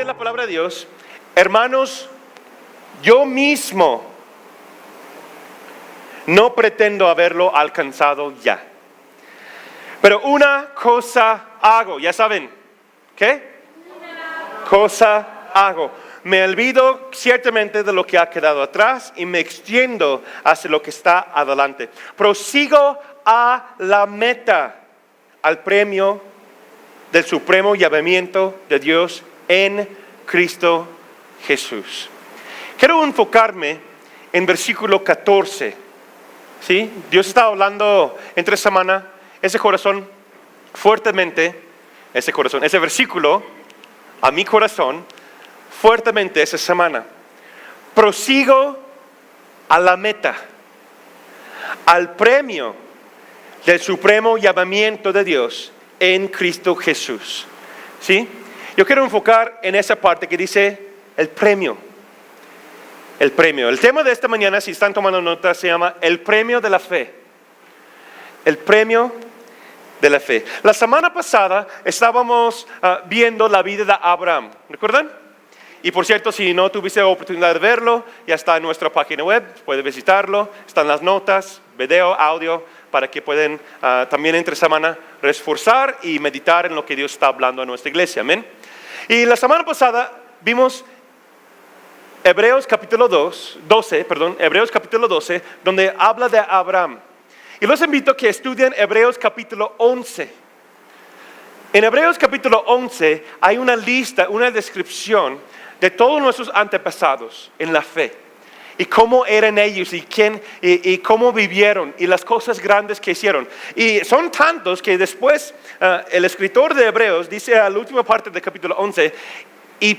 dice la palabra de Dios, hermanos, yo mismo no pretendo haberlo alcanzado ya. Pero una cosa hago, ya saben, ¿qué? Cosa hago. Me olvido ciertamente de lo que ha quedado atrás y me extiendo hacia lo que está adelante. Prosigo a la meta, al premio del supremo llamamiento de Dios en Cristo Jesús. Quiero enfocarme en versículo 14. ¿Sí? Dios está hablando entre semana, ese corazón fuertemente, ese versículo a mi corazón fuertemente esa semana. Prosigo a la meta, al premio del supremo llamamiento de Dios en Cristo Jesús. ¿Sí? Yo quiero enfocar en esa parte que dice el premio. El premio. El tema de esta mañana, si están tomando nota, se llama el premio de la fe. El premio de la fe. La semana pasada estábamos viendo la vida de Abraham. ¿Recuerdan? Y por cierto, si no tuviste la oportunidad de verlo, ya está en nuestra página web, puedes visitarlo. Están las notas, video, audio, para que puedan también entre semana reforzar y meditar en lo que Dios está hablando a nuestra iglesia. Amén. Y la semana pasada vimos Hebreos capítulo 12, donde habla de Abraham. Y los invito a que estudien Hebreos capítulo 11. En Hebreos capítulo 11 hay una lista, una descripción de todos nuestros antepasados en la fe. Y cómo eran ellos y cómo vivieron y las cosas grandes que hicieron. Y son tantos que después el escritor de Hebreos dice a la última parte del capítulo 11, y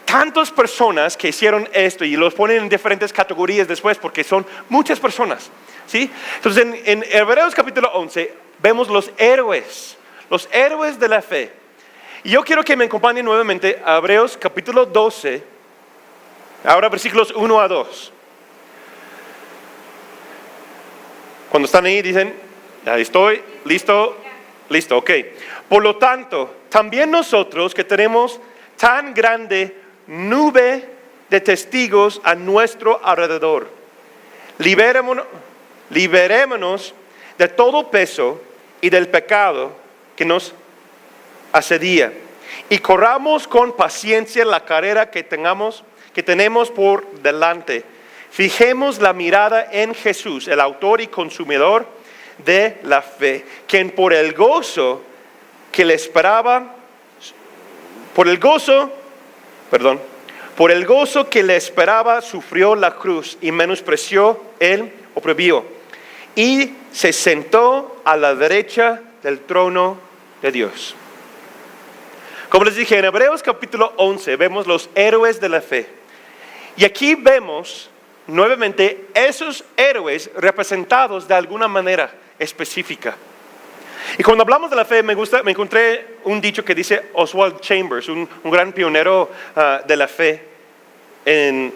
tantas personas que hicieron esto, y los ponen en diferentes categorías después porque son muchas personas. ¿Sí? Entonces en Hebreos capítulo 11 vemos los héroes de la fe. Y yo quiero que me acompañen nuevamente a Hebreos capítulo 12, ahora versículos 1 a 2. Cuando están ahí dicen, ya estoy, listo, ok. Por lo tanto, también nosotros que tenemos tan grande nube de testigos a nuestro alrededor, liberémonos de todo peso y del pecado que nos asedia y corramos con paciencia la carrera que tenemos por delante. Fijemos la mirada en Jesús, el autor y consumidor de la fe, quien por el gozo que le esperaba sufrió la cruz y menospreció el oprobio y se sentó a la derecha del trono de Dios. Como les dije, en Hebreos capítulo 11 vemos los héroes de la fe. Y aquí vemos nuevamente esos héroes representados de alguna manera específica. Y cuando hablamos de la fe, me encontré un dicho que dice Oswald Chambers, un gran pionero de la fe en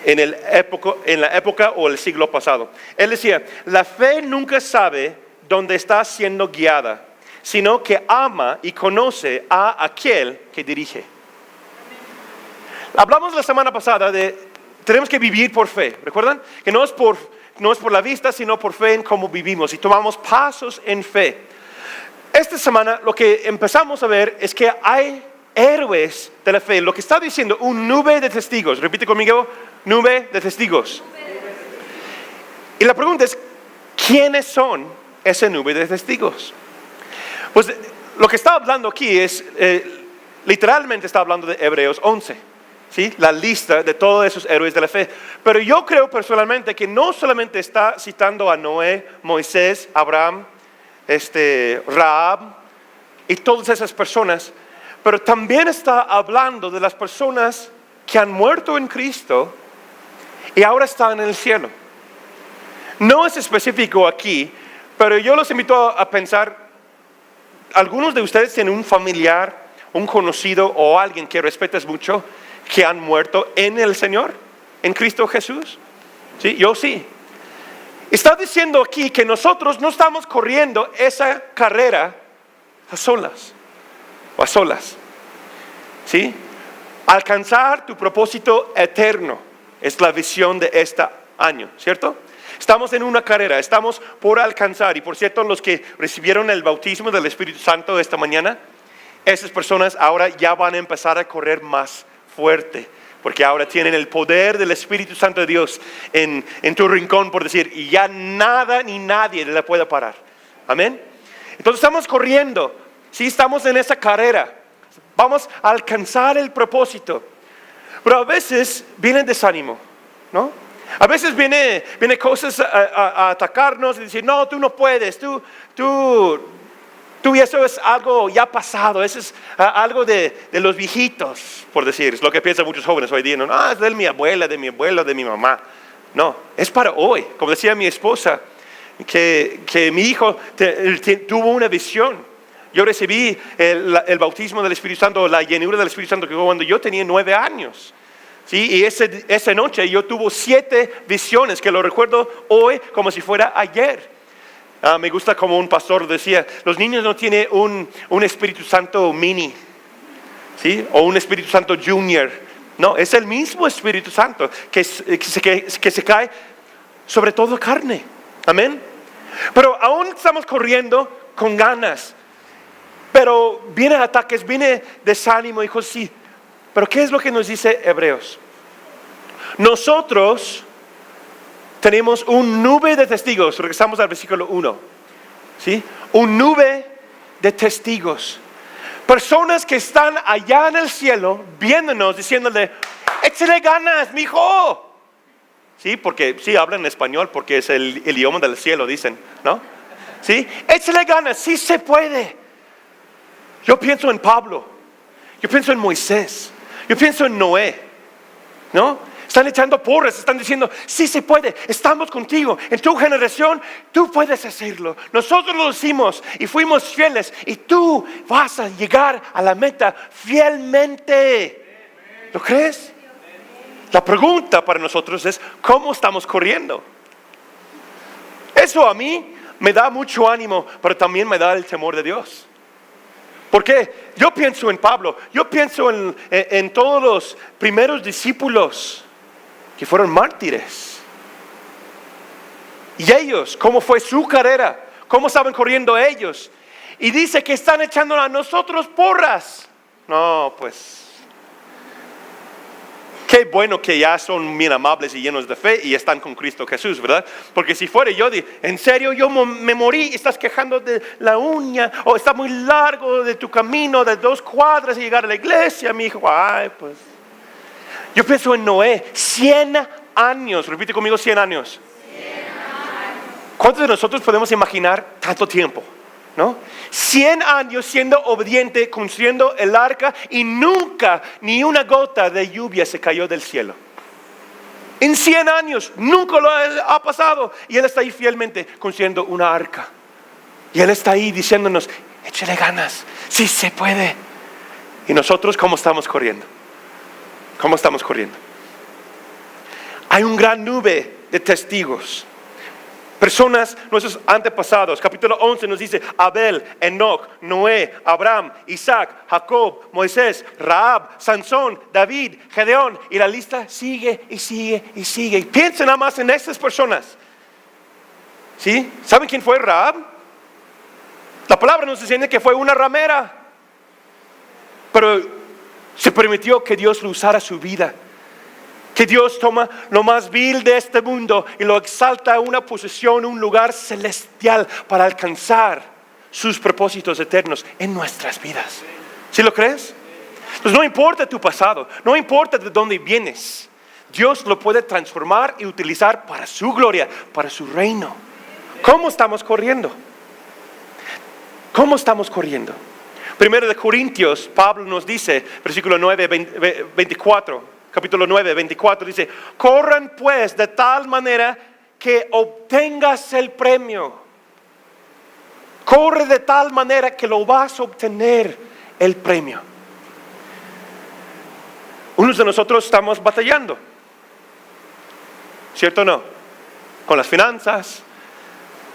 la época o el siglo pasado. Él decía, la fe nunca sabe dónde está siendo guiada, sino que ama y conoce a aquel que dirige. Hablamos la semana pasada de tenemos que vivir por fe, ¿recuerdan? Que no es por la vista, sino por fe en cómo vivimos y tomamos pasos en fe. Esta semana lo que empezamos a ver es que hay héroes de la fe. Lo que está diciendo, un nube de testigos. Repite conmigo, nube de testigos. Y la pregunta es, ¿quiénes son esa nube de testigos? Pues lo que está hablando aquí es, literalmente está hablando de Hebreos 11. ¿Sí? La lista de todos esos héroes de la fe. Pero yo creo personalmente que no solamente está citando a Noé, Moisés, Abraham, Rahab y todas esas personas, pero también está hablando de las personas que han muerto en Cristo y ahora están en el cielo. No es específico aquí, pero yo los invito a pensar, algunos de ustedes tienen un familiar, un conocido o alguien que respetas mucho, que han muerto en el Señor, en Cristo Jesús. ¿Sí? Yo sí. Está diciendo aquí que nosotros no estamos corriendo esa carrera a solas. ¿Sí? Alcanzar tu propósito eterno es la visión de este año, ¿cierto? Estamos en una carrera, estamos por alcanzar. Y por cierto, los que recibieron el bautismo del Espíritu Santo esta mañana, esas personas ahora ya van a empezar a correr más fuerte, porque ahora tienen el poder del Espíritu Santo de Dios en tu rincón, por decir, y ya nada ni nadie le puede parar. Amén. Entonces estamos corriendo, sí, estamos en esa carrera, vamos a alcanzar el propósito, pero a veces viene desánimo, ¿no? A veces viene cosas a atacarnos y decir, no, tú no puedes, tú, y eso es algo ya pasado, eso es algo de los viejitos, por decir, es lo que piensan muchos jóvenes hoy día, no, es de mi abuela, de mi abuelo, de mi mamá. No, es para hoy. Como decía mi esposa, que mi hijo tuvo una visión. Yo recibí el bautismo del Espíritu Santo, la llenura del Espíritu Santo cuando yo tenía 9 años. ¿Sí? Y esa noche yo tuve 7 visiones que lo recuerdo hoy como si fuera ayer. Me gusta como un pastor decía, los niños no tienen un Espíritu Santo mini, ¿sí? O un Espíritu Santo junior. No, es el mismo Espíritu Santo que se cae sobre todo carne. Amén. Pero aún estamos corriendo con ganas. Pero vienen ataques, viene desánimo, hijos, sí. Pero ¿qué es lo que nos dice Hebreos? Nosotros tenemos un nube de testigos. Regresamos al versículo 1. ¿Sí? Un nube de testigos. Personas que están allá en el cielo viéndonos, diciéndole, échale ganas, mijo. Sí, porque sí hablan español porque es el idioma del cielo, dicen, ¿no? Sí, échale ganas, sí se puede. Yo pienso en Pablo, yo pienso en Moisés, yo pienso en Noé, ¿no? Están echando porras, están diciendo, sí se puede, estamos contigo, en tu generación tú puedes hacerlo. Nosotros lo hicimos y fuimos fieles y tú vas a llegar a la meta fielmente. ¿Lo crees? La pregunta para nosotros es, ¿cómo estamos corriendo? Eso a mí me da mucho ánimo, pero también me da el temor de Dios. ¿Por qué? Yo pienso en Pablo, yo pienso en todos los primeros discípulos que fueron mártires. Y ellos, ¿cómo fue su carrera? ¿Cómo estaban corriendo ellos? Y dice que están echando a nosotros porras. No, pues, qué bueno que ya son bien amables y llenos de fe y están con Cristo Jesús, ¿verdad? Porque si fuera yo, en serio, yo me morí y estás quejando de la uña, o está muy largo de tu camino de 2 cuadras y llegar a la iglesia, mi hijo. Ay, pues. Yo pienso en Noé, 100 años, repite conmigo, 100 años. 100 años. ¿Cuántos de nosotros podemos imaginar tanto tiempo? ¿No? 100 años siendo obediente, construyendo el arca y nunca ni una gota de lluvia se cayó del cielo. En 100 años nunca lo ha pasado y él está ahí fielmente construyendo una arca. Y él está ahí diciéndonos, échale ganas, sí se puede. Y nosotros, ¿cómo estamos corriendo? ¿Cómo estamos corriendo? Hay un gran nube de testigos. Personas, nuestros antepasados. Capítulo 11 nos dice Abel, Enoc, Noé, Abraham, Isaac, Jacob, Moisés, Rahab, Sansón, David, Gedeón. Y la lista sigue y sigue y sigue. Y piensen nada más en estas personas. ¿Sí? ¿Saben quién fue Rahab? La palabra nos enseña que fue una ramera. Pero se permitió que Dios lo usara su vida. Que Dios toma lo más vil de este mundo y lo exalta a una posición, un lugar celestial para alcanzar sus propósitos eternos en nuestras vidas. ¿Sí lo crees? Pues no importa tu pasado, no importa de dónde vienes, Dios lo puede transformar y utilizar para su gloria, para su reino. ¿Cómo estamos corriendo? ¿Cómo estamos corriendo? Primero de Corintios, Pablo nos dice, versículo 9, 24. Capítulo 9, 24 dice, corran pues de tal manera que obtengas el premio. Corre de tal manera que lo vas a obtener el premio. Unos de nosotros estamos batallando, ¿cierto o no? Con las finanzas,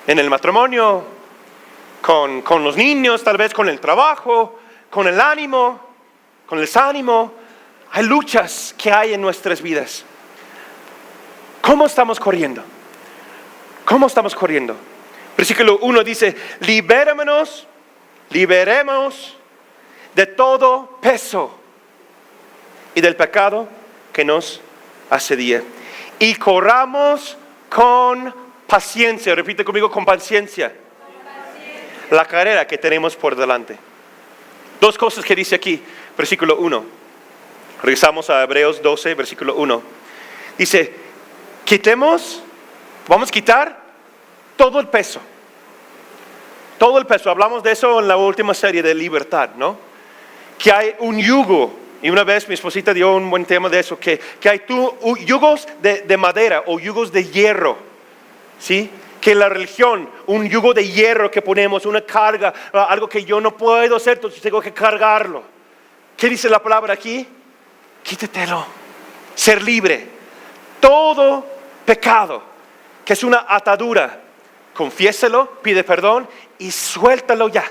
en el matrimonio, con los niños, tal vez con el trabajo, con el ánimo, con el desánimo. hay luchas que hay en nuestras vidas. ¿Cómo estamos corriendo? ¿Cómo estamos corriendo? Versículo 1 dice, liberemos de todo peso y del pecado que nos asedia. Y corramos con paciencia. Repite conmigo, con paciencia. La carrera que tenemos por delante. Dos cosas que dice aquí, versículo 1. Regresamos a Hebreos 12, versículo 1. Dice, vamos a quitar todo el peso. Todo el peso. Hablamos de eso en la última serie de libertad, ¿no? Que hay un yugo. Y una vez mi esposita dio un buen tema de eso. Que hay yugos de madera o yugos de hierro. ¿Sí? Que la religión, un yugo de hierro que ponemos, una carga, algo que yo no puedo hacer, entonces tengo que cargarlo. ¿Qué dice la palabra aquí? Quítatelo. Ser libre. Todo pecado, que es una atadura, confiéselo, pide perdón y suéltalo ya.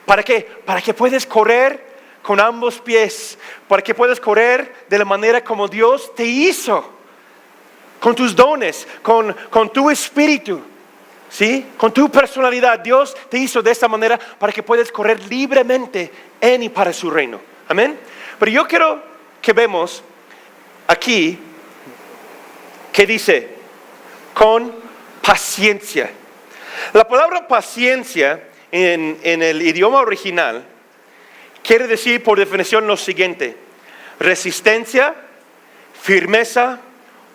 ¿Para qué? Para que puedas correr con ambos pies, para que puedas correr de la manera como Dios te hizo, con tus dones, con tu espíritu, ¿sí? Con tu personalidad. Dios te hizo de esta manera para que puedas correr libremente en y para su reino. Amén. Pero yo quiero que vemos aquí que dice, con paciencia. La palabra paciencia en el idioma original quiere decir por definición lo siguiente: resistencia, firmeza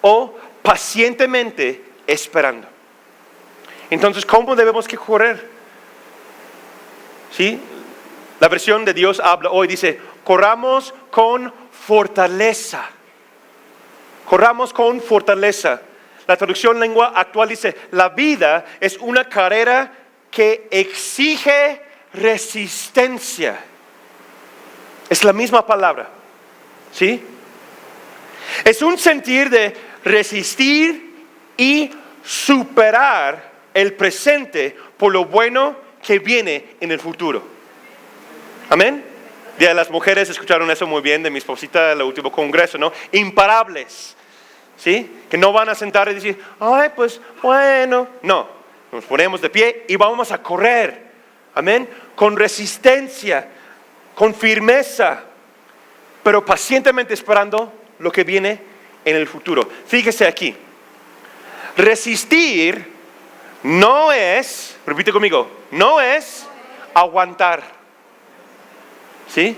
o pacientemente esperando. Entonces, ¿cómo debemos que correr? ¿Sí? La versión de Dios habla hoy, dice, corramos con fortaleza. Corramos con fortaleza. La traducción lengua actual dice, la vida es una carrera que exige resistencia. Es la misma palabra, ¿sí? Es un sentir de resistir y superar el presente por lo bueno que viene en el futuro. Amén. Día de las mujeres escucharon eso muy bien de mi esposita en el último congreso, ¿no? Imparables, ¿sí? Que no van a sentar y decir, ay, pues bueno. No, nos ponemos de pie y vamos a correr. Amén. Con resistencia, con firmeza, pero pacientemente esperando lo que viene en el futuro. Fíjese aquí. Resistir no es, repite conmigo, no es aguantar. ¿Sí?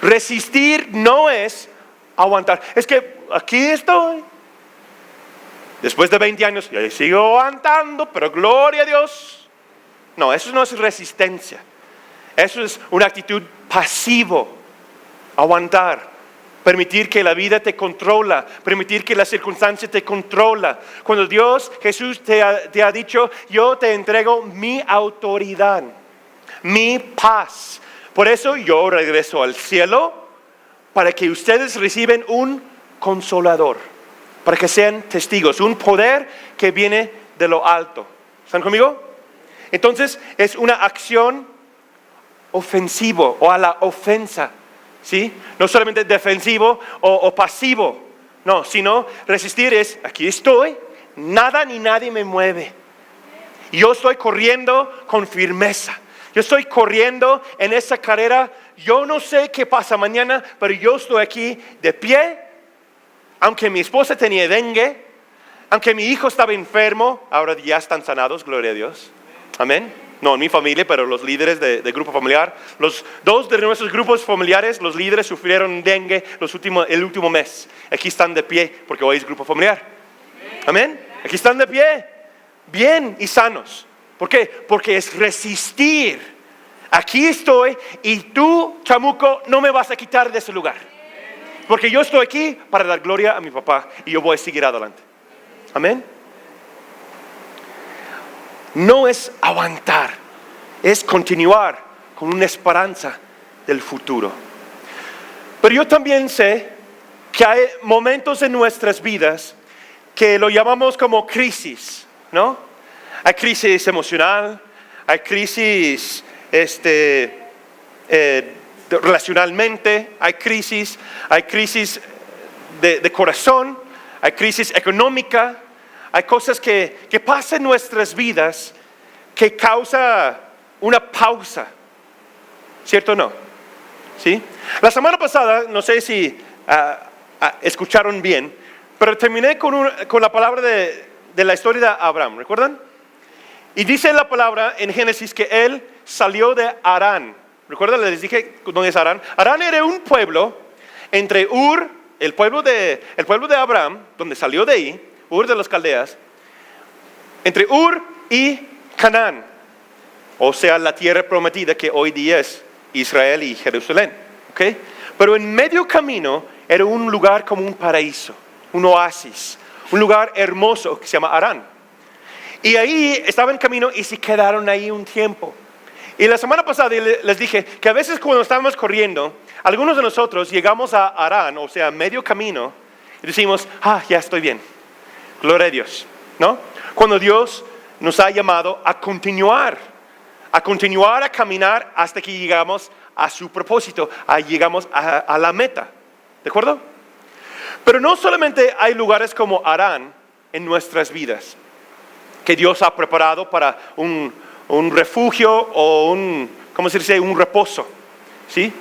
Resistir no es aguantar. Es que aquí estoy. Después de 20 años, y sigo aguantando, pero gloria a Dios. No, eso no es resistencia. Eso es una actitud pasivo. Aguantar. Permitir que la vida te controla. Permitir que la circunstancia te controla. Cuando Dios, Jesús te ha dicho, yo te entrego mi autoridad, mi paz. Por eso yo regreso al cielo para que ustedes reciban un consolador, para que sean testigos, un poder que viene de lo alto. ¿Están conmigo? Entonces es una acción ofensivo o a la ofensa, ¿sí? No solamente defensivo o pasivo, no, sino resistir es, aquí estoy, nada ni nadie me mueve. Yo estoy corriendo con firmeza. Yo estoy corriendo en esa carrera. Yo no sé qué pasa mañana, pero yo estoy aquí de pie. Aunque mi esposa tenía dengue, aunque mi hijo estaba enfermo, ahora ya están sanados, gloria a Dios. Amén. No en mi familia, pero los líderes de grupo familiar. Los dos de nuestros grupos familiares, los líderes sufrieron dengue el último mes. Aquí están de pie, porque hoy es grupo familiar. Amén. Aquí están de pie, bien y sanos. ¿Por qué? Porque es resistir. Aquí estoy y tú, chamuco, no me vas a quitar de ese lugar. Porque yo estoy aquí para dar gloria a mi papá y yo voy a seguir adelante. Amén. No es aguantar, es continuar con una esperanza del futuro. Pero yo también sé que hay momentos en nuestras vidas que lo llamamos como crisis, ¿no? Hay crisis emocional, hay crisis de relacionalmente, hay crisis de corazón, hay crisis económica, hay cosas que pasan en nuestras vidas que causa una pausa, ¿cierto o no? ¿Sí? La semana pasada, no sé si escucharon bien, pero terminé con la palabra de la historia de Abraham, ¿recuerdan? Y dice la palabra en Génesis que él salió de Harán. ¿Recuerdan? Les dije dónde es Harán. Harán era un pueblo entre Ur, el pueblo de Abraham, donde salió de ahí, Ur de los Caldeas, entre Ur y Canaán, o sea, la tierra prometida que hoy día es Israel y Jerusalén. ¿Okay? Pero en medio camino era un lugar como un paraíso, un oasis, un lugar hermoso que se llama Harán. Y ahí estaban en camino y se quedaron ahí un tiempo. Y la semana pasada les dije que a veces cuando estábamos corriendo, algunos de nosotros llegamos a Harán, o sea, medio camino, y decimos, ya estoy bien, gloria a Dios, ¿no? Cuando Dios nos ha llamado a continuar a caminar hasta que llegamos a su propósito, llegamos a la meta, ¿de acuerdo? Pero no solamente hay lugares como Harán en nuestras vidas, que Dios ha preparado para un refugio o un reposo, ¿sí?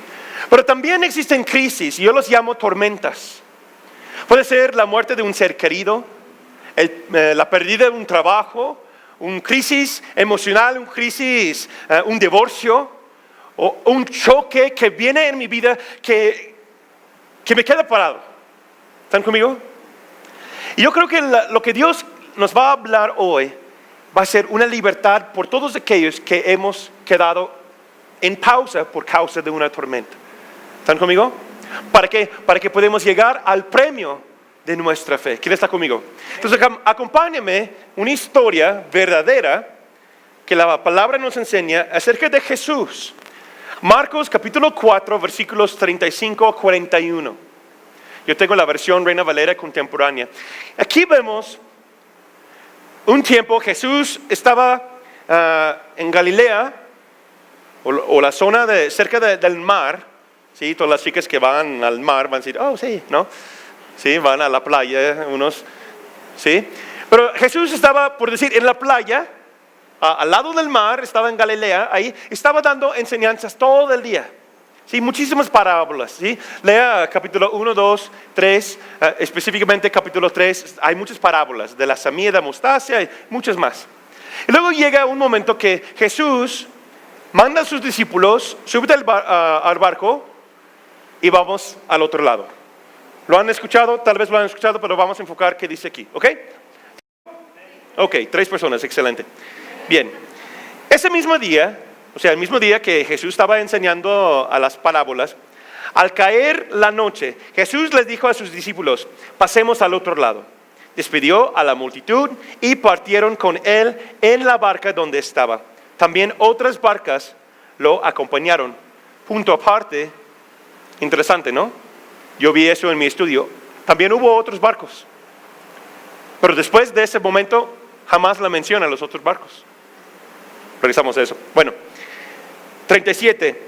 Pero también existen crisis, y yo los llamo tormentas. Puede ser la muerte de un ser querido, la pérdida de un trabajo, una crisis emocional, un divorcio, o un choque que viene en mi vida que me queda parado. ¿Están conmigo? Y yo creo que lo que Dios nos va a hablar hoy va a ser una libertad por todos aquellos que hemos quedado en pausa por causa de una tormenta. ¿Están conmigo? ¿Para qué? Para que podamos llegar al premio de nuestra fe. ¿Quién está conmigo? Entonces acompáñame una historia verdadera que la palabra nos enseña acerca de Jesús. Marcos capítulo 4 versículos 35 a 41. Yo tengo la versión Reina Valera contemporánea. Aquí vemos un tiempo Jesús estaba en Galilea o la zona cerca del mar. ¿Sí? Todas las chicas que van al mar van a decir, oh sí, ¿no? Sí, van a la playa unos, ¿sí? Pero Jesús estaba, por decir, en la playa, al lado del mar, estaba en Galilea, ahí estaba dando enseñanzas todo el día. Sí, muchísimas parábolas, ¿sí? Lea capítulo 1, 2, 3, específicamente capítulo 3, hay muchas parábolas de la semilla de mostaza y muchas más. Y luego llega un momento que Jesús manda a sus discípulos, súbete al barco y vamos al otro lado. ¿Lo han escuchado? Tal vez lo han escuchado, pero vamos a enfocar qué dice aquí, ¿ok? Ok, 3 personas, excelente. Bien, ese mismo día, o sea, el mismo día que Jesús estaba enseñando a las parábolas, al caer la noche, Jesús les dijo a sus discípulos, pasemos al otro lado. Despidió a la multitud y partieron con él en la barca donde estaba. También otras barcas lo acompañaron. Punto aparte, interesante, ¿no? Yo vi eso en mi estudio. También hubo otros barcos. Pero después de ese momento, jamás la menciona los otros barcos. Revisamos eso. Bueno, 37.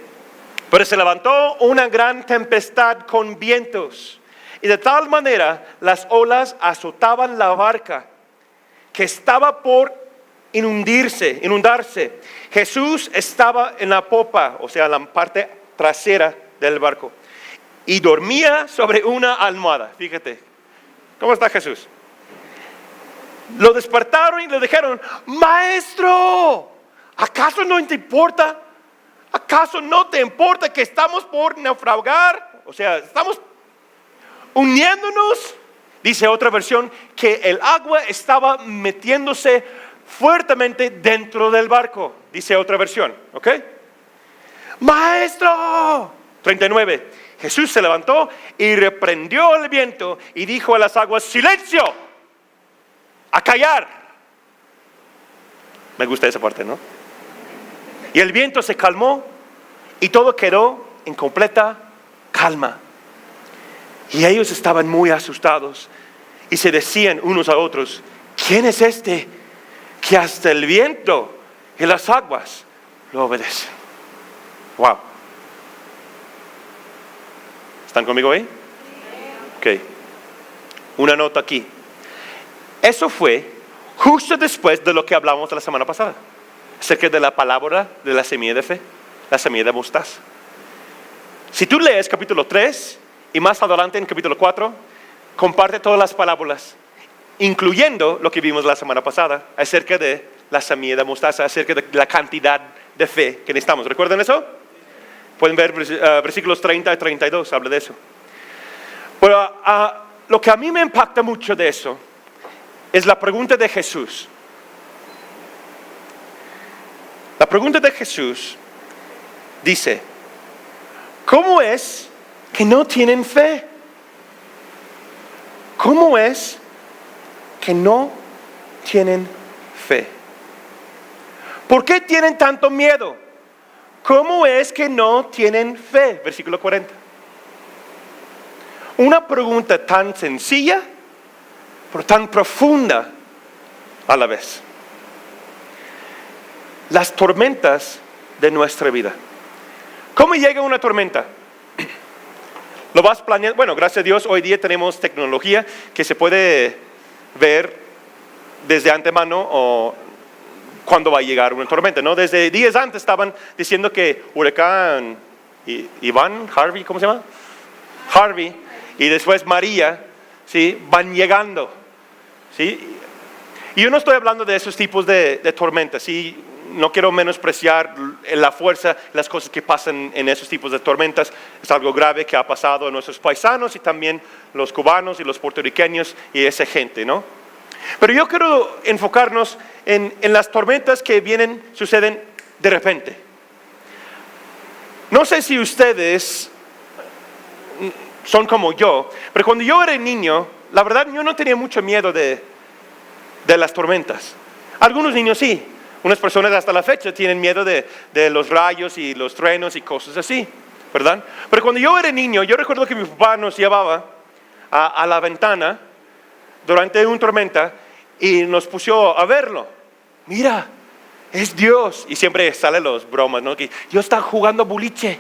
Pero se levantó una gran tempestad con vientos. Y de tal manera las olas azotaban la barca, que estaba por inundarse. Jesús estaba en la popa, o sea, en la parte trasera del barco. Y dormía sobre una almohada. Fíjate, ¿cómo está Jesús? Lo despertaron y le dijeron, Maestro, ¿acaso no te importa? ¿Acaso no te importa que estamos por naufragar? O sea, estamos uniéndonos. Dice otra versión que el agua estaba metiéndose fuertemente dentro del barco. Dice otra versión, ¿ok? Maestro. 39. Jesús se levantó y reprendió el viento y dijo a las aguas, silencio, a callar. Me gusta esa parte, ¿no? Y el viento se calmó y todo quedó en completa calma. Y ellos estaban muy asustados y se decían unos a otros, ¿quién es este que hasta el viento y las aguas lo obedecen? Wow. ¿Están conmigo ahí? Ok. Una nota aquí. Eso fue justo después de lo que hablamos la semana pasada, acerca de la palabra de la semilla de fe, la semilla de mostaza. Si tú lees capítulo 3 y más adelante en capítulo 4, comparte todas las parábolas, incluyendo lo que vimos la semana pasada, acerca de la semilla de mostaza, acerca de la cantidad de fe que necesitamos. ¿Recuerdan eso? Pueden ver versículos 30 y 32, habla de eso. Pero lo que a mí me impacta mucho de eso es la pregunta de Jesús. La pregunta de Jesús dice, ¿cómo es que no tienen fe? ¿Cómo es que no tienen fe? ¿Por qué tienen tanto miedo? ¿Cómo es que no tienen fe? Versículo 40. Una pregunta tan sencilla, pero tan profunda a la vez. Las tormentas de nuestra vida. ¿Cómo llega una tormenta? Lo vas planeando. Bueno, gracias a Dios, hoy día tenemos tecnología que se puede ver desde antemano o cuándo va a llegar una tormenta, ¿no? Desde días antes estaban diciendo que huracán Harvey, ¿cómo se llama? Harvey, y después María, ¿sí? Van llegando, ¿sí? Y yo no estoy hablando de esos tipos de tormentas, ¿sí? No quiero menospreciar la fuerza, las cosas que pasan en esos tipos de tormentas. Es algo grave que ha pasado a nuestros paisanos y también los cubanos y los puertorriqueños y esa gente, ¿no? Pero yo quiero enfocarnos en las tormentas que suceden de repente. No sé si ustedes son como yo, pero cuando yo era niño, la verdad yo no tenía mucho miedo de las tormentas. Algunos niños sí. Unas personas hasta la fecha tienen miedo de los rayos y los truenos y cosas así, ¿verdad? Pero cuando yo era niño, yo recuerdo que mi papá nos llevaba a la ventana durante una tormenta y nos puso a verlo. Mira, es Dios. Y siempre salen los bromas, ¿no? Que Dios está jugando boliche.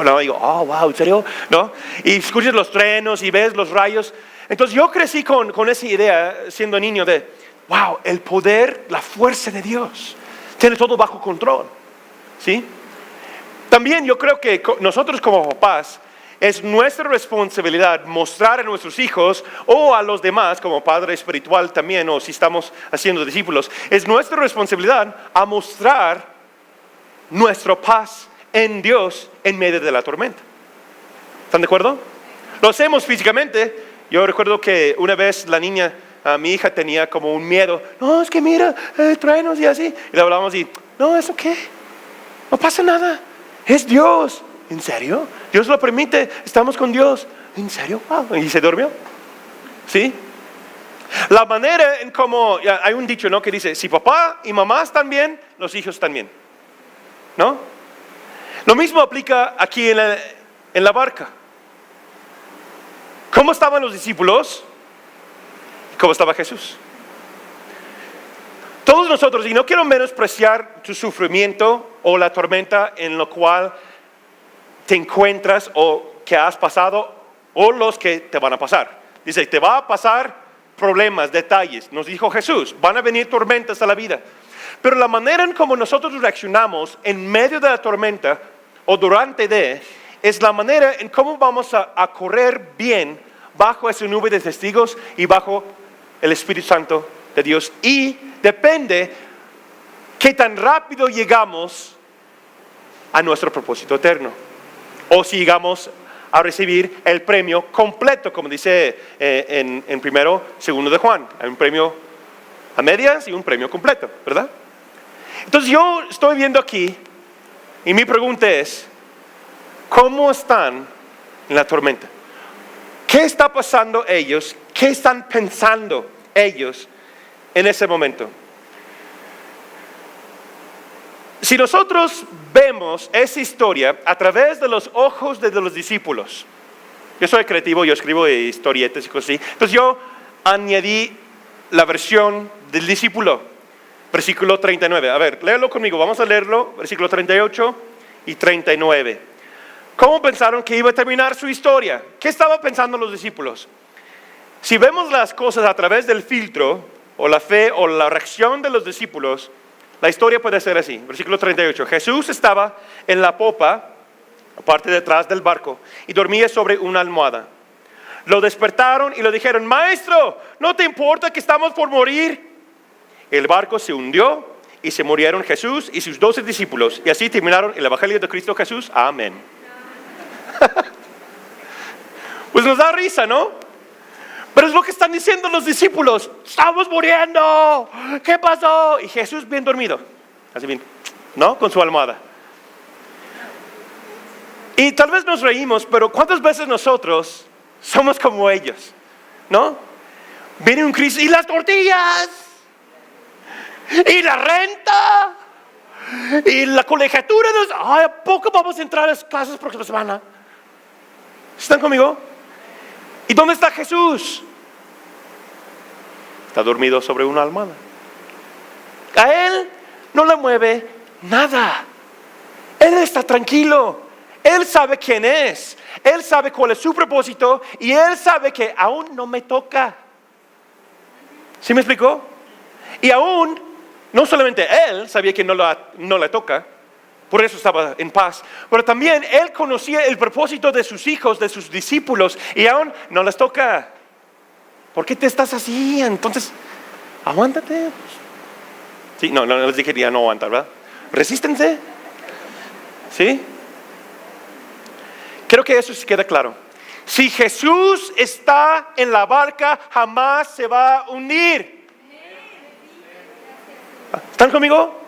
No, digo, oh, wow, ¿en serio? ¿No? Y escuchas los truenos y ves los rayos. Entonces yo crecí con esa idea, siendo niño, de wow, el poder, la fuerza de Dios. Tiene todo bajo control. ¿Sí? También yo creo que nosotros como papás, es nuestra responsabilidad mostrar a nuestros hijos o a los demás, como padre espiritual también, o si estamos haciendo discípulos, es nuestra responsabilidad a mostrar nuestra paz en Dios en medio de la tormenta. ¿Están de acuerdo? Lo hacemos físicamente. Yo recuerdo que una vez mi hija tenía como un miedo. No, es que mira, truenos y así. Y le hablamos y, no, ¿eso qué? No pasa nada. Es Dios. ¿En serio? Dios lo permite. Estamos con Dios. ¿En serio? Wow. Y se durmió. ¿Sí? La manera en cómo, hay un dicho, ¿no? Que dice, si papá y mamá están bien, los hijos están bien. ¿No? Lo mismo aplica aquí en la barca. ¿Cómo estaban los discípulos? ¿Cómo estaba Jesús? Todos nosotros, y no quiero menospreciar tu sufrimiento o la tormenta en la cual te encuentras o que has pasado o los que te van a pasar. Dice, te va a pasar problemas, detalles. Nos dijo Jesús, van a venir tormentas a la vida. Pero la manera en cómo nosotros reaccionamos en medio de la tormenta o durante es la manera en cómo vamos a correr bien bajo esa nube de testigos y bajo el Espíritu Santo de Dios. Y depende qué tan rápido llegamos a nuestro propósito eterno. O si llegamos a recibir el premio completo, como dice en primero, segundo de Juan. Hay un premio a medias y un premio completo, ¿verdad? Entonces yo estoy viendo aquí y mi pregunta es, ¿cómo están en la tormenta? ¿Qué está pasando ellos? ¿Qué están pensando ellos en ese momento? Si nosotros vemos esa historia a través de los ojos de los discípulos, yo soy creativo, yo escribo historietas y cosas así, entonces yo añadí la versión del discípulo, versículo 39. A ver, léelo conmigo, vamos a leerlo, versículo 38 y 39. ¿Cómo pensaron que iba a terminar su historia? ¿Qué estaban pensando los discípulos? Si vemos las cosas a través del filtro, o la fe, o la reacción de los discípulos, la historia puede ser así. Versículo 38. Jesús estaba en la popa, parte de atrás del barco, y dormía sobre una almohada. Lo despertaron y le dijeron: Maestro, ¿no te importa que estamos por morir? El barco se hundió y se murieron Jesús y sus 12 discípulos. Y así terminaron el Evangelio de Cristo Jesús. Amén. Pues nos da risa, ¿no? Pero es lo que están diciendo los discípulos. Estamos muriendo. ¿Qué pasó? Y Jesús bien dormido. Así bien, ¿no? Con su almohada. Y tal vez nos reímos, pero ¿cuántas veces nosotros somos como ellos? ¿No? Viene un crisis y las tortillas. Y la renta. Y la colegiatura. Ay, ¿a poco vamos a entrar a las clases próxima semana? ¿Están conmigo? ¿Y dónde está Jesús? Está dormido sobre una almohada. A él no le mueve nada. Él está tranquilo. Él sabe quién es. Él sabe cuál es su propósito. Y él sabe que aún no me toca. ¿Sí me explicó? Y aún, no solamente él sabía que no le toca, por eso estaba en paz, pero también él conocía el propósito de sus hijos, de sus discípulos, y aún no les toca. ¿Por qué te estás así? Entonces, aguántate. Sí, no les dije ya no aguantar, ¿verdad? Resístense. ¿Sí? Creo que eso sí queda claro. Si Jesús está en la barca, jamás se va a hundir. ¿Están conmigo?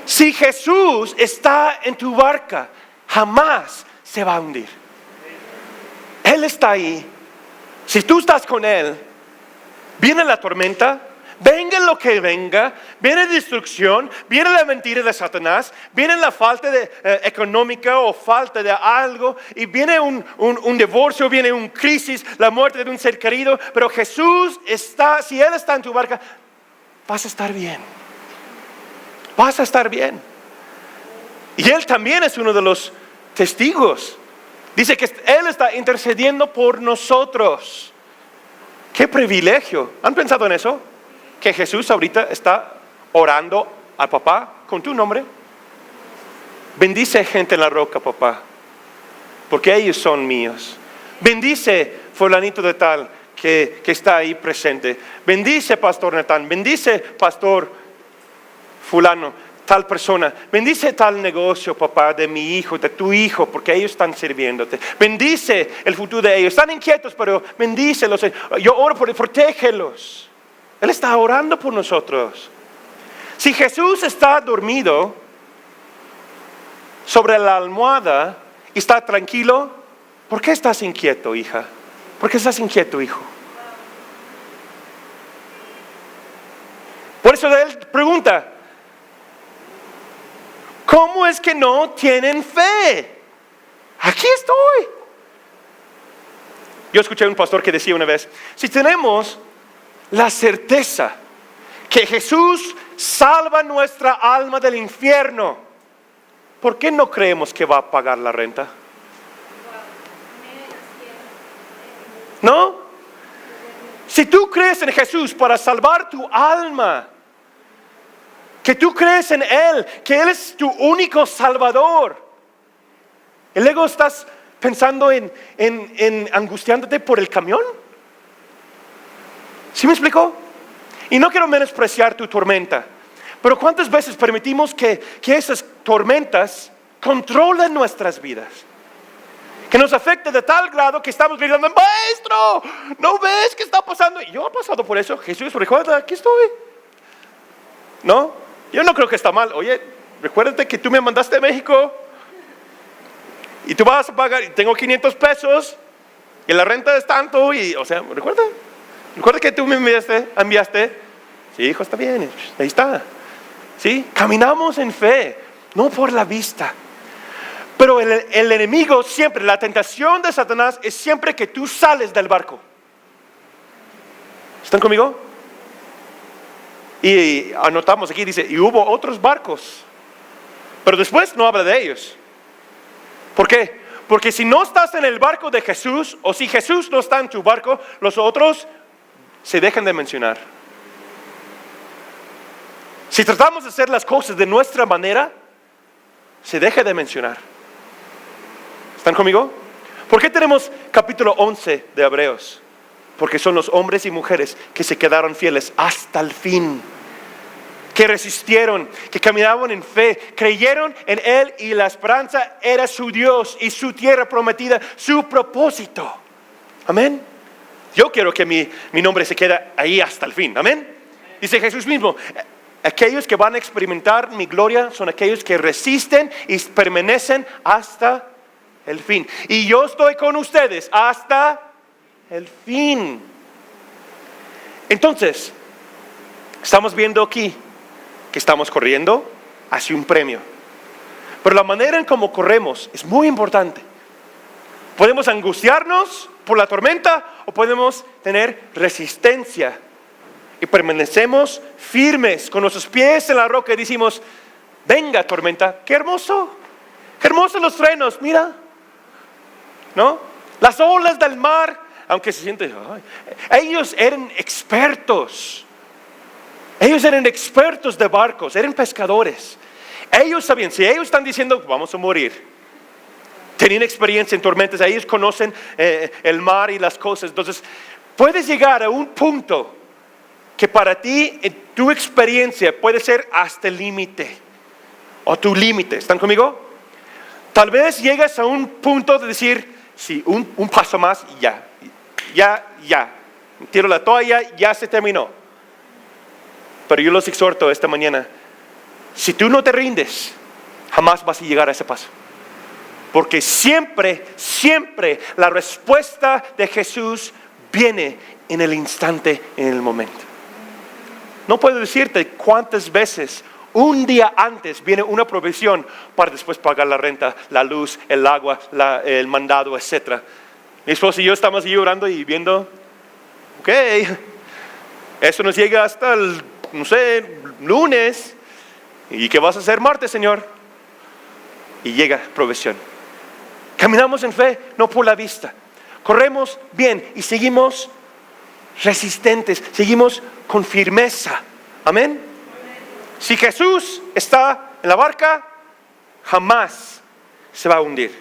Si Jesús está en tu barca, jamás se va a hundir. Él está ahí. Si tú estás con Él, viene la tormenta, venga lo que venga, viene destrucción, viene la mentira de Satanás, viene la falta económica o falta de algo, y viene un divorcio, viene una crisis, la muerte de un ser querido, pero Jesús está, si Él está en tu barca, vas a estar bien. Vas a estar bien. Y Él también es uno de los testigos. Dice que Él está intercediendo por nosotros. ¡Qué privilegio! ¿Han pensado en eso? Que Jesús ahorita está orando al papá con tu nombre. Bendice gente en la roca, papá, porque ellos son míos. Bendice fulanito de tal que está ahí presente. Bendice pastor Natán. Bendice pastor fulano, tal persona. Bendice tal negocio, papá, de mi hijo, de tu hijo, porque ellos están sirviéndote. Bendice el futuro de ellos. Están inquietos, pero bendícelos. Yo oro por ellos, protégelos. Él está orando por nosotros. Si Jesús está dormido sobre la almohada y está tranquilo, ¿por qué estás inquieto, hija? ¿Por qué estás inquieto, hijo? Por eso Él pregunta: ¿cómo es que no tienen fe? Aquí estoy. Yo escuché a un pastor que decía una vez: si tenemos la certeza que Jesús salva nuestra alma del infierno, ¿por qué no creemos que va a pagar la renta? ¿No? Si tú crees en Jesús para salvar tu alma, que tú crees en Él, que Él es tu único salvador, y luego estás pensando en angustiándote por el camión. ¿Sí me explico? Y no quiero menospreciar tu tormenta, pero ¿cuántas veces permitimos que esas tormentas controlen nuestras vidas? Que nos afecte de tal grado que estamos gritando: Maestro, ¿no ves qué está pasando? Y yo he pasado por eso. Jesús, recuerda, aquí estoy. ¿No? Yo no creo que está mal. Oye, recuérdate que tú me mandaste a México y tú vas a pagar, y tengo 500 pesos y la renta es tanto, y, o sea, recuerda que tú me enviaste. Sí, hijo, está bien, ahí está. ¿Sí? Caminamos en fe, no por la vista. Pero el enemigo siempre, la tentación de Satanás es siempre que tú sales del barco. ¿Están conmigo? Y anotamos aquí, dice: y hubo otros barcos, pero después no habla de ellos. ¿Por qué? Porque si no estás en el barco de Jesús, o si Jesús no está en tu barco, los otros se dejan de mencionar. Si tratamos de hacer las cosas de nuestra manera, se deja de mencionar. ¿Están conmigo? ¿Por qué tenemos capítulo 11 de Hebreos? Porque son los hombres y mujeres que se quedaron fieles hasta el fin, que resistieron, que caminaban en fe, creyeron en Él y la esperanza era su Dios y su tierra prometida, su propósito. Amén. Yo quiero que mi nombre se quede ahí hasta el fin. Amén. Dice Jesús mismo, aquellos que van a experimentar mi gloria son aquellos que resisten y permanecen hasta el fin. Y yo estoy con ustedes hasta el fin. Entonces, estamos viendo aquí que estamos corriendo hacia un premio. Pero la manera en cómo corremos es muy importante. Podemos angustiarnos por la tormenta o podemos tener resistencia. Y permanecemos firmes con nuestros pies en la roca y decimos, venga tormenta, qué hermosos los frenos, mira. ¿No? Las olas del mar, aunque se siente, ellos eran expertos. Ellos eran expertos de barcos, eran pescadores. Ellos sabían, si ellos están diciendo vamos a morir, tenían experiencia en tormentas, ellos conocen el mar y las cosas. Entonces, puedes llegar a un punto que para ti, en tu experiencia, puede ser hasta el límite o tu límite. ¿Están conmigo? Tal vez llegas a un punto de decir, sí, un paso más y ya. Tiro la toalla, ya se terminó. Pero yo los exhorto esta mañana, si tú no te rindes, jamás vas a llegar a ese paso. Porque siempre la respuesta de Jesús viene en el instante, en el momento. No puedo decirte cuántas veces un día antes viene una provisión para después pagar la renta, la luz, el agua, el mandado, etc. Mi esposa y yo estamos ahí orando y viendo, ok, eso nos llega hasta el, lunes. ¿Y qué vas a hacer martes, Señor? Y llega provisión. Caminamos en fe, no por la vista. Corremos bien y seguimos resistentes, seguimos con firmeza. Amén. Si Jesús está en la barca, jamás se va a hundir.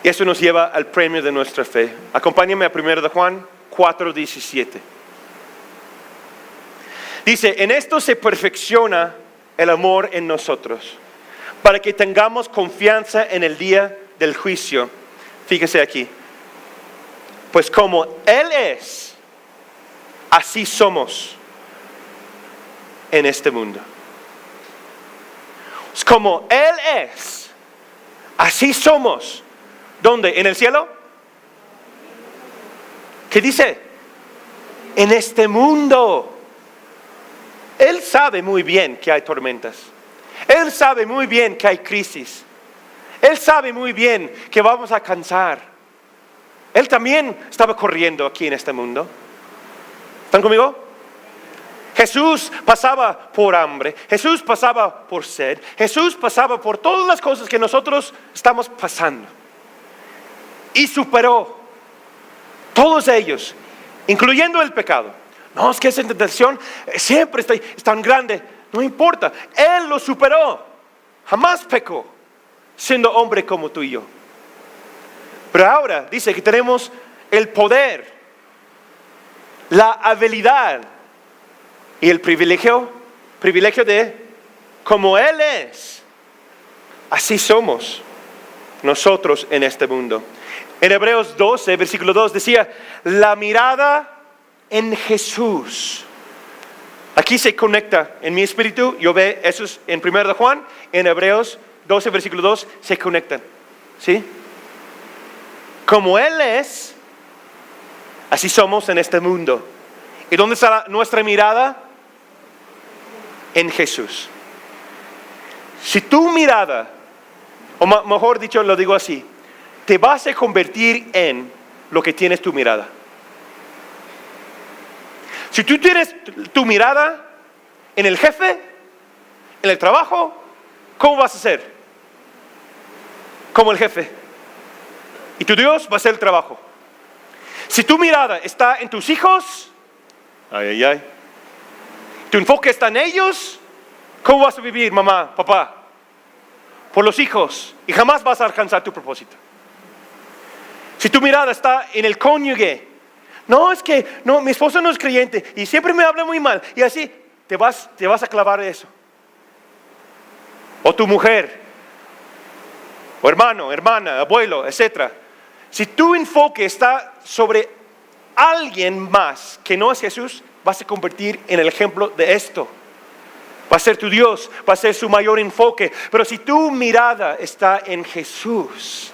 Y eso nos lleva al premio de nuestra fe. Acompáñame a 1 de Juan 4:17. Dice, en esto se perfecciona el amor en nosotros, para que tengamos confianza en el día del juicio. Fíjese aquí. Pues como Él es, así somos en este mundo. Como Él es, así somos. ¿Dónde? ¿En el cielo? ¿Qué dice? En este mundo. Él sabe muy bien que hay tormentas. Él sabe muy bien que hay crisis. Él sabe muy bien que vamos a cansar. Él también estaba corriendo aquí en este mundo. ¿Están conmigo? Jesús pasaba por hambre. Jesús pasaba por sed. Jesús pasaba por todas las cosas que nosotros estamos pasando. Y superó todos ellos, incluyendo el pecado. No, es que esa tentación siempre es tan grande. No importa, Él lo superó. Jamás pecó, siendo hombre como tú y yo. Pero ahora dice que tenemos el poder, la habilidad y el privilegio de, como Él es, así somos nosotros en este mundo. En Hebreos 12, versículo 2 decía, la mirada en Jesús. Aquí se conecta en mi espíritu, yo veo eso es en 1 de Juan, en Hebreos 12, versículo 2, se conectan. ¿Sí? Como Él es, así somos en este mundo. ¿Y dónde está nuestra mirada? En Jesús. Si tu mirada, o mejor dicho, lo digo así, te vas a convertir en lo que tienes tu mirada. Si tú tienes tu mirada en el jefe, en el trabajo, ¿cómo vas a ser? como el jefe. Y tu Dios va a hacer el trabajo. Si tu mirada está en tus hijos, tu enfoque está en ellos, ¿cómo vas a vivir, mamá, papá? Por los hijos, y jamás vas a alcanzar tu propósito. Si tu mirada está en el cónyuge, no, es que no, mi esposo no es creyente y siempre me habla muy mal, y así te vas a clavar eso. O tu mujer, o hermano, hermana, abuelo, etc. Si tu enfoque está sobre alguien más que no es Jesús, vas a convertir en el ejemplo de esto. Va a ser tu Dios, va a ser su mayor enfoque. Pero si tu mirada está en Jesús,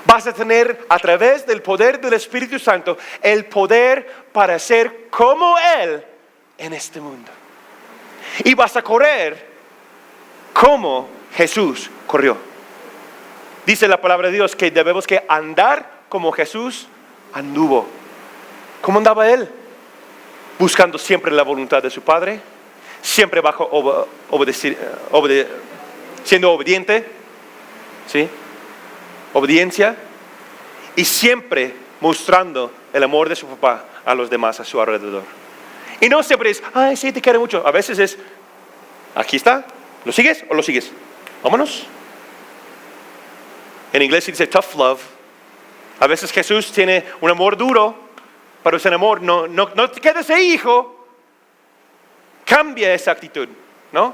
vas a tener, a través del poder del Espíritu Santo, el poder para ser como Él en este mundo. Y vas a correr como Jesús corrió. Dice la palabra de Dios que debemos que andar como Jesús anduvo. ¿Cómo andaba Él? Buscando siempre la voluntad de su Padre, siempre bajo siendo obediente, ¿sí? Obediencia, y siempre mostrando el amor de su papá a los demás a su alrededor. Y no siempre es, ay, sí, te quiero mucho. A veces es, aquí está, ¿lo sigues o lo sigues? Vámonos. En inglés se dice tough love. A veces Jesús tiene un amor duro, pero ese amor no te quedes ahí, hijo. Cambia esa actitud, ¿no?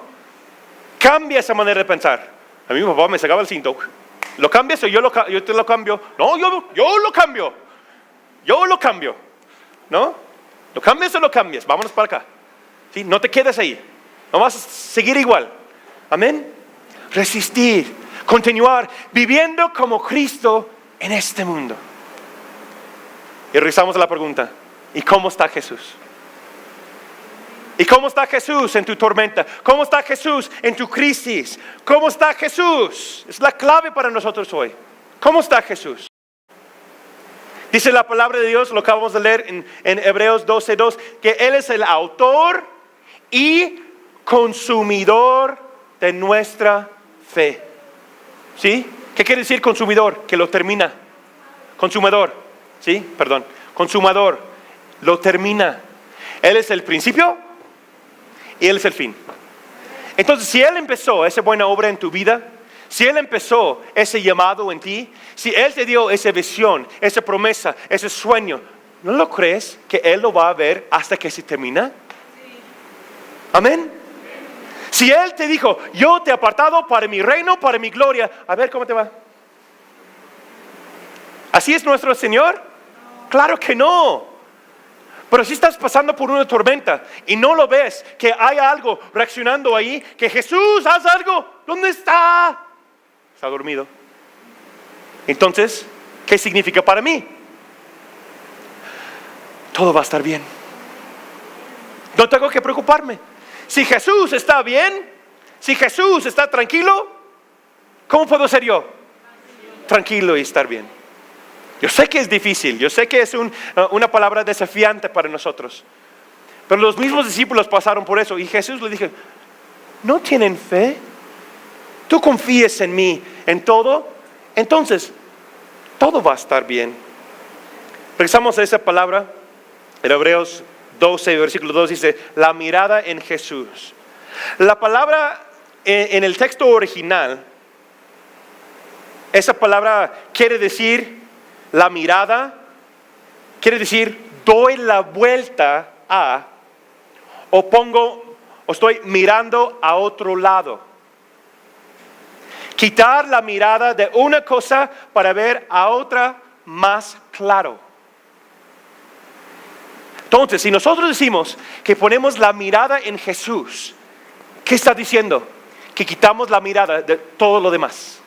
Cambia esa manera de pensar. A mí mi papá me sacaba el cinto. ¿Lo cambias o yo te lo cambio? No, yo lo cambio. Yo lo cambio, ¿no? ¿Lo cambias o lo cambias? Vámonos para acá. ¿Sí? No te quedes ahí. No vas a seguir igual. Amén. Resistir, continuar viviendo como Cristo en este mundo. Y regresamos a la pregunta: ¿y cómo está Jesús? ¿Y cómo está Jesús en tu tormenta? ¿Cómo está Jesús en tu crisis? ¿Cómo está Jesús? Es la clave para nosotros hoy. ¿Cómo está Jesús? Dice la palabra de Dios, lo acabamos de leer en Hebreos 12:2, que Él es el autor y consumidor de nuestra fe. ¿Sí? ¿Qué quiere decir consumidor? Que lo termina. Consumador. ¿Sí? Perdón. Consumador. Lo termina. Él es el principio y Él es el fin. Entonces, si Él empezó esa buena obra en tu vida, si Él empezó ese llamado en ti, si Él te dio esa visión, esa promesa, ese sueño, ¿no lo crees que Él lo va a ver hasta que se termina? Amén. Si Él te dijo, yo te he apartado para mi reino, para mi gloria, a ver cómo te va. ¿Así es nuestro Señor? Claro que no. Pero si estás pasando por una tormenta y no lo ves, que hay algo reaccionando ahí, que Jesús, haz algo, ¿dónde está? Está dormido. Entonces, ¿qué significa para mí? Todo va a estar bien. No tengo que preocuparme. Si Jesús está bien, si Jesús está tranquilo, ¿cómo puedo ser yo? Tranquilo y estar bien. Yo sé que es difícil, yo sé que es una palabra desafiante para nosotros. Pero los mismos discípulos pasaron por eso y Jesús le dijo, ¿no tienen fe? ¿Tú confías en mí en todo? Entonces, todo va a estar bien. Regresamos a esa palabra. En Hebreos 12, versículo 2 dice, la mirada en Jesús. La palabra en el texto original, esa palabra quiere decir la mirada, quiere decir doy la vuelta a, o estoy mirando a otro lado. Quitar la mirada de una cosa para ver a otra más claro. Entonces, si nosotros decimos que ponemos la mirada en Jesús, ¿qué está diciendo? Que quitamos la mirada de todo lo demás.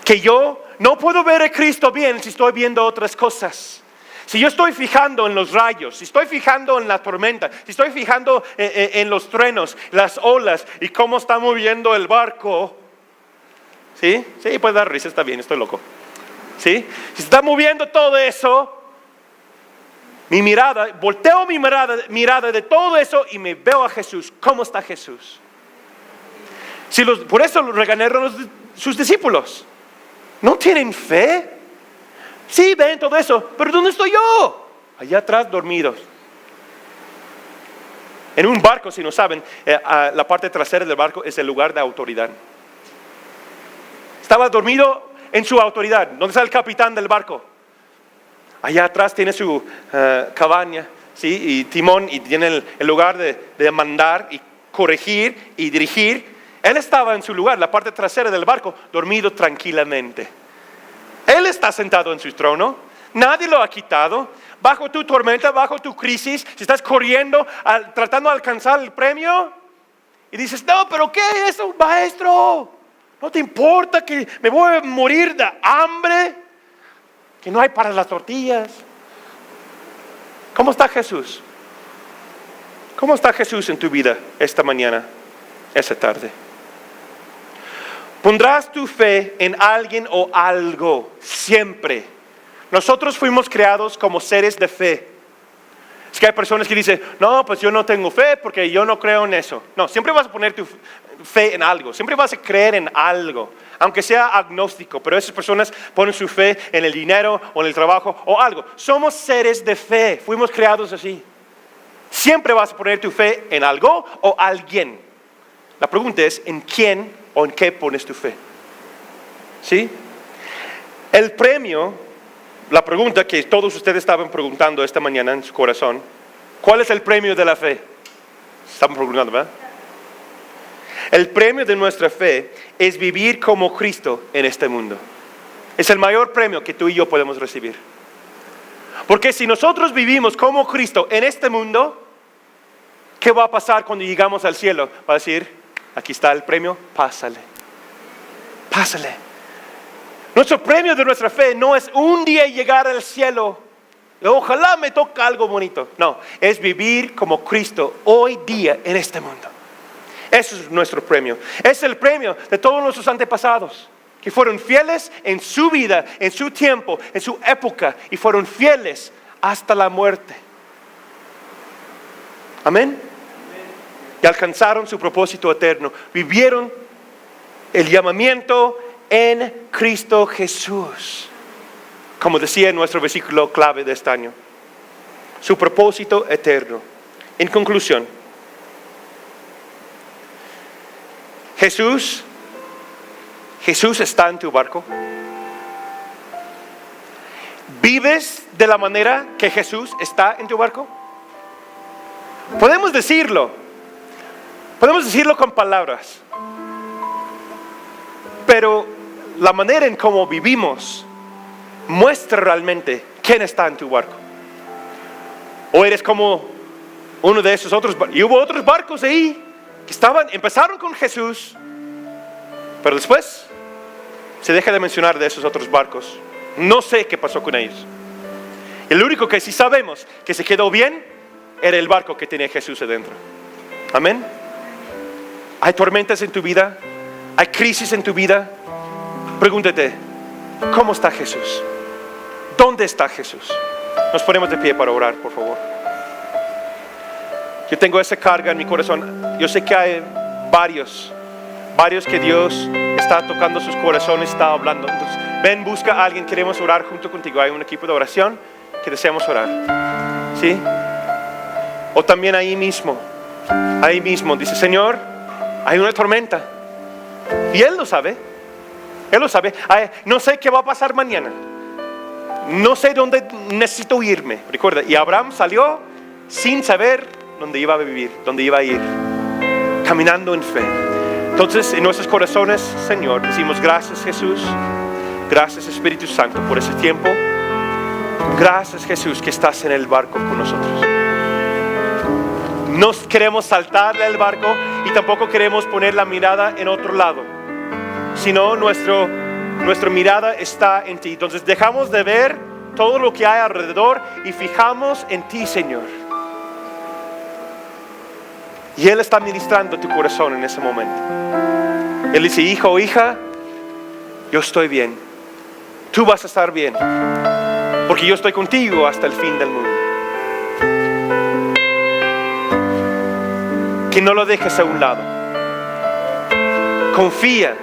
Que yo no puedo ver a Cristo bien si estoy viendo otras cosas. Si yo estoy fijando en los rayos, si estoy fijando en la tormenta, si estoy fijando en los truenos, las olas y cómo está moviendo el barco. ¿Sí? Sí, puede dar risa, está bien, estoy loco. ¿Sí? Si está moviendo todo eso, mi mirada, volteo mi mirada de todo eso y me veo a Jesús. ¿Cómo está Jesús? Por eso los regañaron sus discípulos. ¿No tienen fe? Sí, ven todo eso, pero ¿dónde estoy yo? Allá atrás dormidos. En un barco, si no saben, la parte trasera del barco es el lugar de autoridad. Estaba dormido en su autoridad. ¿Dónde está el capitán del barco? Allá atrás tiene su cabaña, ¿sí? Y timón, y tiene el lugar de mandar y corregir y dirigir. Él estaba en su lugar, la parte trasera del barco, dormido tranquilamente. Él está sentado en su trono, nadie lo ha quitado. Bajo tu tormenta, bajo tu crisis, si estás corriendo, tratando de alcanzar el premio, y dices, no, pero ¿qué es eso, maestro? ¿No te importa que me voy a morir de hambre? Que no hay para las tortillas. ¿Cómo está Jesús? ¿Cómo está Jesús en tu vida esta mañana, esta tarde? Pondrás tu fe en alguien o algo, siempre. Nosotros fuimos creados como seres de fe. Es que hay personas que dicen, no, pues yo no tengo fe porque yo no creo en eso. No, siempre vas a poner tu fe en algo, siempre vas a creer en algo, aunque sea agnóstico, pero esas personas ponen su fe en el dinero o en el trabajo o algo. Somos seres de fe, fuimos creados así. Siempre vas a poner tu fe en algo o alguien. La pregunta es, ¿en quién o en qué pones tu fe? ¿Sí? El premio, la pregunta que todos ustedes estaban preguntando esta mañana en su corazón, ¿cuál es el premio de la fe? Estaban preguntando, ¿verdad? El premio de nuestra fe es vivir como Cristo en este mundo. Es el mayor premio que tú y yo podemos recibir. Porque si nosotros vivimos como Cristo en este mundo, ¿qué va a pasar cuando llegamos al cielo? Va a decir, aquí está el premio, pásale. Pásale. Nuestro premio de nuestra fe no es un día llegar al cielo. Ojalá me toque algo bonito. No, es vivir como Cristo hoy día en este mundo. Eso es nuestro premio. Es el premio de todos nuestros antepasados, que fueron fieles en su vida, en su tiempo, en su época, y fueron fieles hasta la muerte. Amén. Y alcanzaron su propósito eterno. Vivieron el llamamiento en Cristo Jesús. Como decía en nuestro versículo clave de este año. Su propósito eterno. En conclusión, Jesús está en tu barco. ¿Vives de la manera que Jesús está en tu barco? Podemos decirlo con palabras, pero la manera en cómo vivimos muestra realmente quién está en tu barco. O eres como uno de esos otros barcos, y hubo otros barcos ahí que empezaron con Jesús, pero después se deja de mencionar de esos otros barcos. No sé qué pasó con ellos. El único que sí sabemos que se quedó bien era el barco que tenía Jesús adentro. Amén. Hay tormentas en tu vida, hay crisis en tu vida. Pregúntate, ¿cómo está Jesús? ¿Dónde está Jesús? Nos ponemos de pie para orar, por favor. Yo tengo esa carga en mi corazón. Yo sé que hay varios que Dios está tocando sus corazones, está hablando. Entonces, ven, busca a alguien, queremos orar junto contigo. Hay un equipo de oración que deseamos orar. ¿Sí? O también ahí mismo, dice, Señor, hay una tormenta. Y Él lo sabe. No sé qué va a pasar mañana. No sé dónde necesito irme. Recuerda, y Abraham salió sin saber dónde iba a vivir, dónde iba a ir, caminando en fe. Entonces, en nuestros corazones, Señor, decimos gracias, Jesús. Gracias, Espíritu Santo, por ese tiempo. Gracias, Jesús, que estás en el barco con nosotros. No queremos saltarle al barco y tampoco queremos poner la mirada en otro lado, sino nuestra mirada está en ti. Entonces dejamos de ver todo lo que hay alrededor y fijamos en ti, Señor. Y Él está ministrando tu corazón en ese momento. Él dice, hijo o hija, yo estoy bien. Tú vas a estar bien, porque yo estoy contigo hasta el fin del mundo. Que no lo dejes a un lado. Confía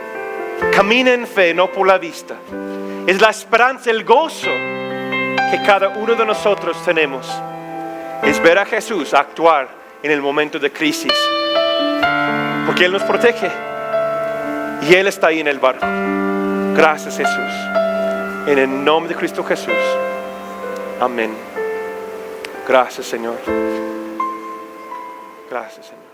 Camina en fe, no por la vista. Es la esperanza, el gozo que cada uno de nosotros tenemos. Es ver a Jesús actuar en el momento de crisis. Porque Él nos protege. Y Él está ahí en el barco. Gracias, Jesús. En el nombre de Cristo Jesús. Amén. Gracias, Señor. Gracias, Señor.